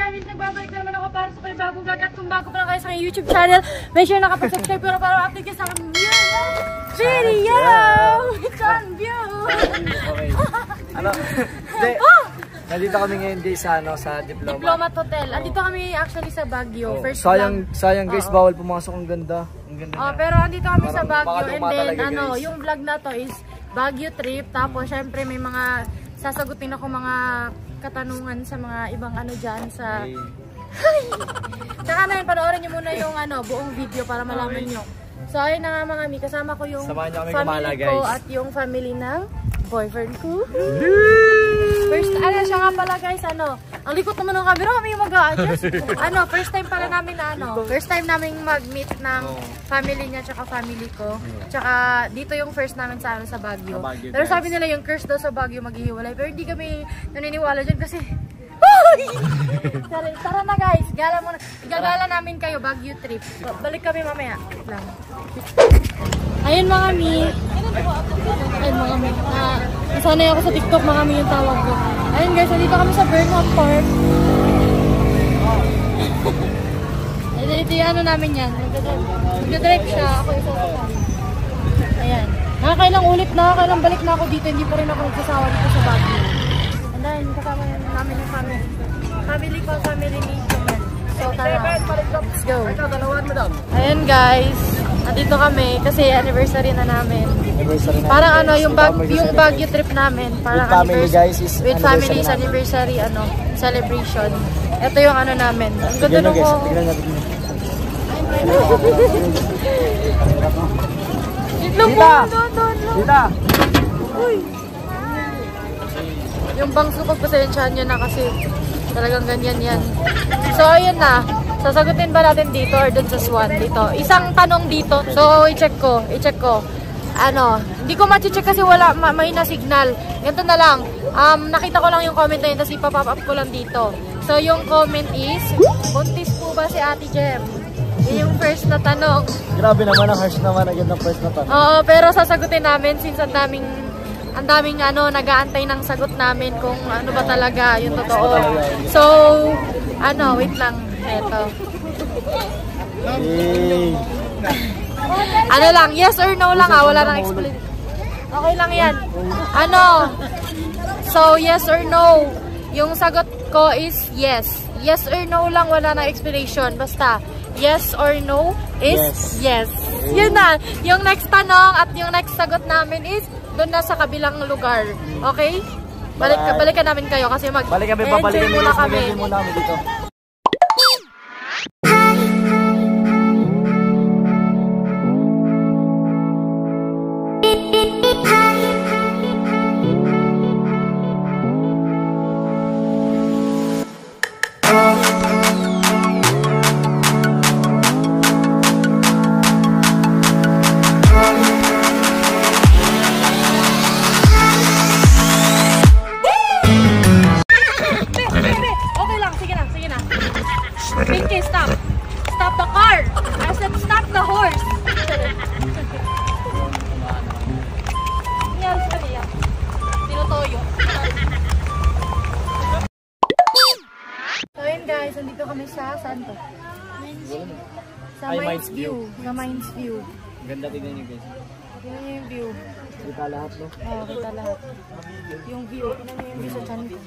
guys, nagbabalik naman ako para sa bagong vlog. At kung bago pa lang kayo sa aking YouTube channel, make sure nakapag-subscribe pero para update kayo sa aking video. It's on view! Okay. Ano? Nandito kami ngayon guys sa Diplomat Hotel. Andito kami actually sa Baguio. First sayang guys, bawal pumasok. Ang ganda. Ang ganda niya. Pero andito kami sa Baguio and then yung vlog na to is Baguio trip. Tapos syempre may mga sasagutin ako mga katanungan sa mga ibang dyan sa... Tsaka na yun, panoorin nyo muna yung buong video para malaman nyo. So ayun na nga mga mi, kasama ko yung family ko at yung family ng boyfriend ko. First, siya nga pala guys, ang likot naman ng camera, kami yung mag-a-adjust. First time pala namin first time namin mag-meet ng family niya tsaka family ko. Tsaka dito yung first namin sa Baguio. Pero sabi nila yung curse daw sa Baguio maghihiwalay, pero hindi kami naniniwala dyan kasi tara na guys, gala muna. Igagala namin kayo, Baguio trip. So, balik kami mamaya. Lang. Ayun mga mi. Ayun mga mi. Nasanay ako sa TikTok mga mi yung tawag ko. Ayun guys, nandito kami sa Burnham Park. Ito yung namin yan. Nagdadrive siya. Ako isa sa kami. Ayan. Nakakailang balik na ako dito. Hindi pa rin ako nagsasawa dito sa Baguio. And then, kasama namin yung family. Family ko, family ni Joman. So, tara. Let's go. Ayan guys. Nandito kami kasi anniversary na namin. Parang yung Baguio trip namin. Parang with family's anniversary celebration. Ito yung namin. Ang ganda nung ko. Dita! Uy! Yung bangso ko, pasensyahan nyo na kasi talagang ganyan yan. So, ayun na. Sasagutin ba natin dito or dun sa Swan? Dito. Isang tanong dito. So, i-check ko. Hindi ko ma-check kasi wala, may na signal. Ganito na lang. Nakita ko lang yung comment na yun, tapos ipapop up ko lang dito. So, yung comment is, buntis po ba si Ate Jem? Yun yung first na tanong. Grabe naman, ang harsh naman agad ng first na tanong. Oo, pero sasagutin namin since ang daming nag-aantay ng sagot namin kung ano ba talaga yung totoo. So, wait lang. Eto. Lang, yes or no lang wala nang explain. Okay lang yan. So, yes or no. Yung sagot ko is yes. Yes or no lang, wala nang explanation. Basta, yes or no is yes. Yun na. Yung next tanong at yung next sagot namin is doon na sa kabilang lugar. Okay? Balikan namin kayo kasi balikan muna kami dito. Pinky, stop. Stop the car. I said stop the horse. Yan, sabi yan. Tinutoyo. So yun guys, nandito kami sa saan to? Sa Mines View. Sa Mines View. Ganda tignan nyo guys. Tignan nyo yung view. Kita lahat no? Oo, kita lahat. Yung view. Tignan nyo yung view sa chan ko.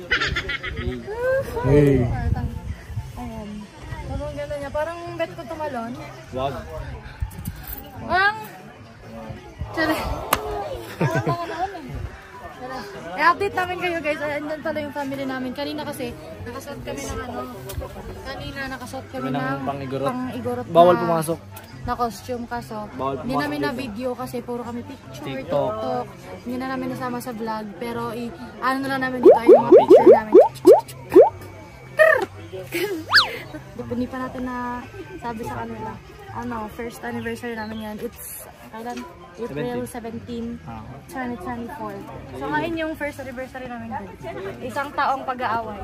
Hey. Ayan. Ang ganda niya. Parang bet ko tumalon. Wag. Parang... Tsara. I-update namin kayo guys. Andyan pala yung family namin. Kanina kasi, nakasuot kami ng pang-igorot Bawal pumasok. Na costume kaso. Hindi namin na video kasi puro kami picture, TikTok. Hindi na namin nasama sa vlog. Pero na lang namin dito yung mga picture namin. Hindi pa natin na sabi sa kanila. First anniversary namin yan. It's April 17, 2024. So ngayon yung first anniversary namin din. Isang taong pag-aaway.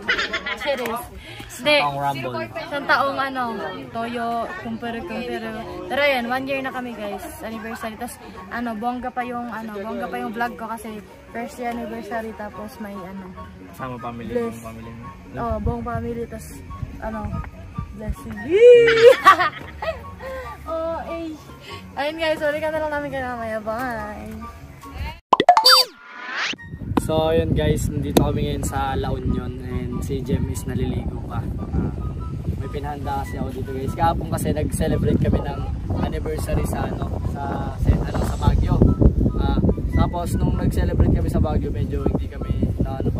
Serious. Hindi. Isang taong toyo, kumpere. Pero yan, 1 year na kami guys, anniversary. Tapos bongga pa yung vlog ko kasi first anniversary tapos may Sama family, buong family. Tapos blessing. Oh, eh. Ayun guys, ulit ka na lang namin kayo mamaya. Bye! So ayun guys, nandito kami ngayon sa La Union and si Jem is naliligo pa. May pinahanda kasi ako dito guys. Kahapon kasi nag-celebrate kami ng anniversary sa Baguio. Tapos nung nag-celebrate kami sa Baguio, medyo hindi kami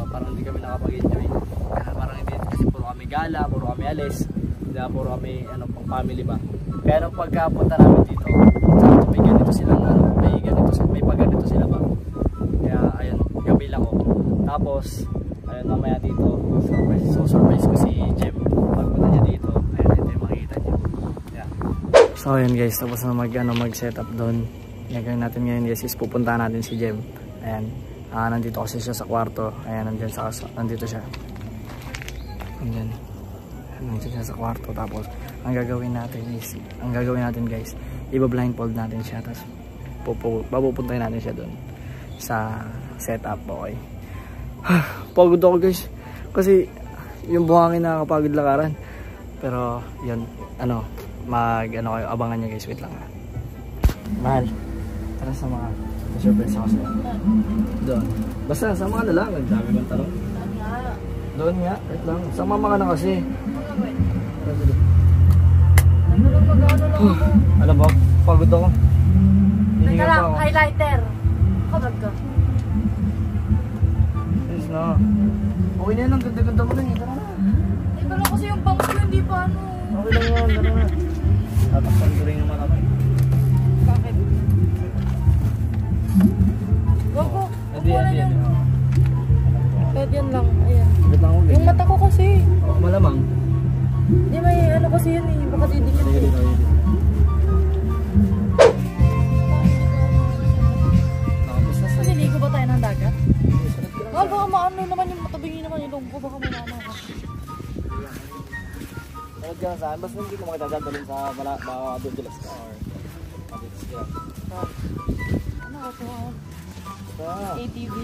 parang hindi kami nakapag-enjoy. Parang hindi kasi puro kami gala, puro kami alis, puro kami pang family ba. Pero pagkapunta namin dito, may ganito silang may pagganito sila ba. Kaya ayun, gabi lang ako. Tapos ayun, mamaya dito surprise ko si Jem. Pagpunta niya dito, ayun, ito yung makikita niyo. Yeah. So ayun guys, tapos na mag setup doon. Gagawin natin ngayon guys is pupuntahan natin si Jem. Ayan, nandito kasi siya sa kwarto. Ayan, nandito siya. Nandito siya sa kwarto. Tapos ang gagawin natin guys, iba-blindfold natin siya. Tapos papupuntahin natin siya doon sa setup. Okay. Pagod ako guys kasi yung buhangin nakakapagod lakaran. Pero yun, kayo, abangan nyo guys. Wait lang ha. Mahal, tara sa mga surprise ako sa'yo. Doon. Basta sama ka na lang. Ang dami kong tanong. Doon nga. Wait lang. Sama ka na kasi. Alam mo, pagod ako. Teka lang, highlighter. Kabag ka. Please na. Okay na yan. Ang ganda-ganda mo lang. Tara na. Ito lang kasi yung bangs ko, hindi pa Okay lang yan. Tara na. Tatakpan ko rin naman ako. Bakit? Gogo, kukuha na yan. Pwede yan lang. Ayan. Yung mata ko kasi. Malamang. Hindi may kasi yun eh. Baka didikit eh. Naliligo ba tayo ng dagat? Baka maano naman yung matabingi naman yung lungko. Baka may naano ka. Tawag ka saan? Basta hindi ko makitadadalhin sa Dudulas ka or Dudulas ka. Ano ka ito? ATV?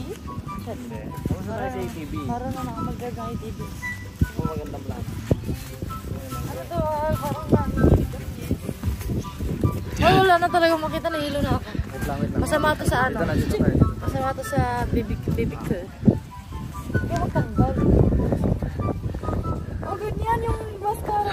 Hindi. Ako sa tayo sa ATV. Parang na nakamadrag ng ATV. Ako magandang plan. Ano to? Parang nakikita. Wala na talaga makita. Nahilo na ako. Wait lang. Masama to sa ano? Masama to sa baby ko. Kaya matanggal. Oh, ganyan yung mascara.